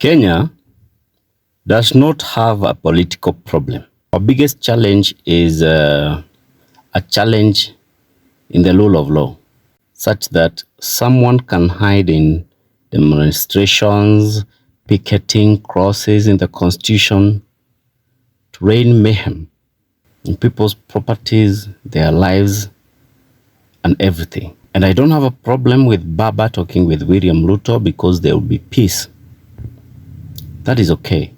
Kenya does not have a political problem. Our biggest challenge is a challenge in the rule of law, such that someone can hide in demonstrations, picketing, crosses in the constitution to rain mayhem in people's properties, their lives, and everything. And I don't have a problem with Baba talking with William Ruto because there will be peace. That is okay.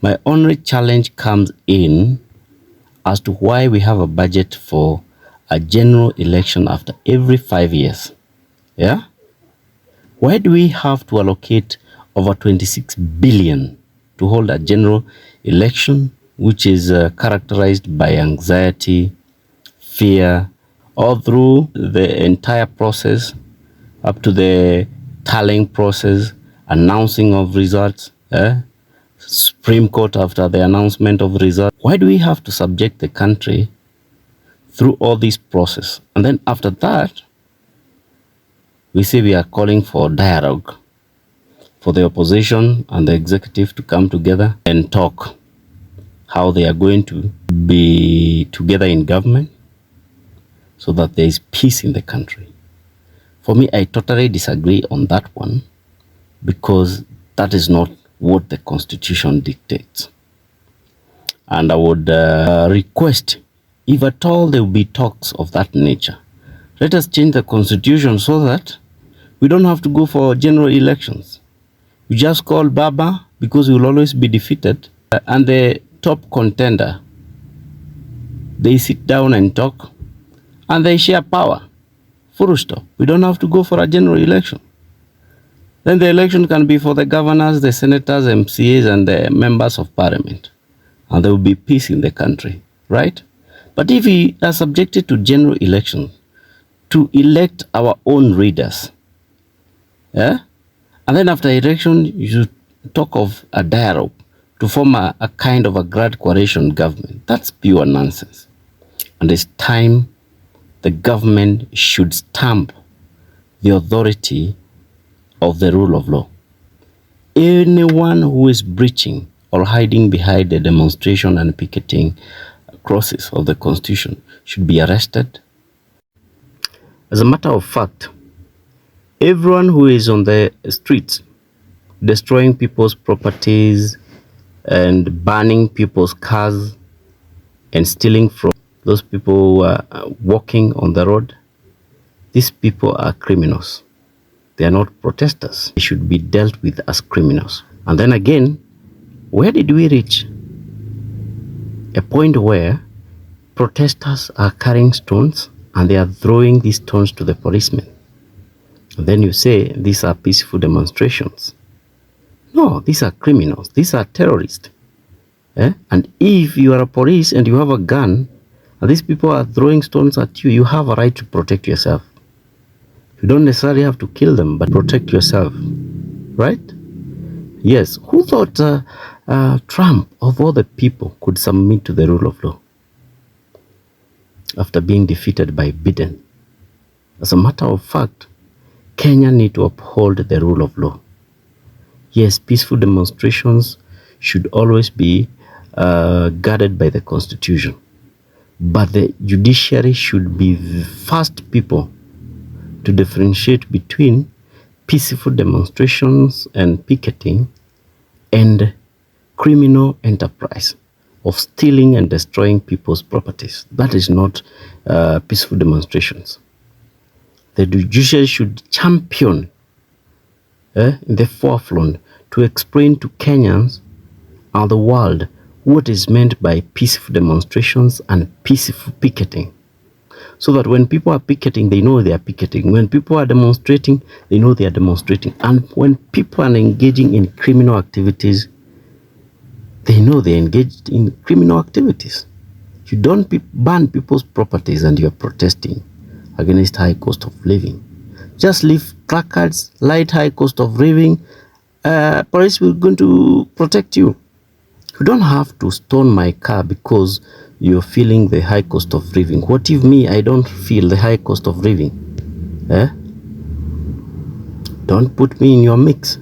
My only challenge comes in as to why we have a budget for a general election after every 5 years. Yeah? Why do we have to allocate over 26 billion to hold a general election which is characterized by anxiety, fear, all through the entire process up to the tallying process, announcing of results, Supreme Court after the announcement of results? Why do we have to subject the country through all this process? And then after that, we say we are calling for dialogue, for the opposition and the executive to come together and talk how they are going to be together in government so that there is peace in the country. For me, I totally disagree on that one, because that is not what the Constitution dictates. And I would request, if at all there will be talks of that nature, let us change the Constitution so that we don't have to go for general elections. We just call Baba because we will always be defeated, and the top contender, they sit down and talk and they share power. Full stop. We don't have to go for a general election. Then the election can be for the governors, the senators, MCAs, and the members of parliament. And there will be peace in the country, right? But if we are subjected to general elections to elect our own leaders, and then after election, you should talk of a dialogue to form a kind of a grand coalition government. That's pure nonsense. And it's time the government should stamp the authority of the rule of law. Anyone who is breaching or hiding behind the demonstration and picketing crosses of the Constitution should be arrested. As a matter of fact, everyone who is on the streets destroying people's properties and burning people's cars and stealing from those people who are walking on the road, these people are criminals. They are not protesters. They should be dealt with as criminals. And then again, where did we reach? A point where protesters are carrying stones and they are throwing these stones to the policemen. And then you say these are peaceful demonstrations. No, these are criminals. These are terrorists. And if you are a police and you have a gun and these people are throwing stones at you, you have a right to protect yourself. You don't necessarily have to kill them, but protect yourself, right? Yes. Who thought Trump, of all the people, could submit to the rule of law after being defeated by Biden? As a matter of fact, Kenya need to uphold the rule of law. Yes, peaceful demonstrations should always be guarded by the Constitution, but the judiciary should be the first people to differentiate between peaceful demonstrations and picketing and criminal enterprise of stealing and destroying people's properties. That is not peaceful demonstrations. The judiciary should champion in the forefront to explain to Kenyans and the world what is meant by peaceful demonstrations and peaceful picketing. So that when people are picketing, they know they are picketing. When people are demonstrating, they know they are demonstrating. And when people are engaging in criminal activities, they know they are engaged in criminal activities. You don't ban people's properties and you are protesting against high cost of living. Just leave placards, light high cost of living. Police will going to protect you. You don't have to stone my car because you're feeling the high cost of living. What if me, I don't feel the high cost of living? Don't put me in your mix.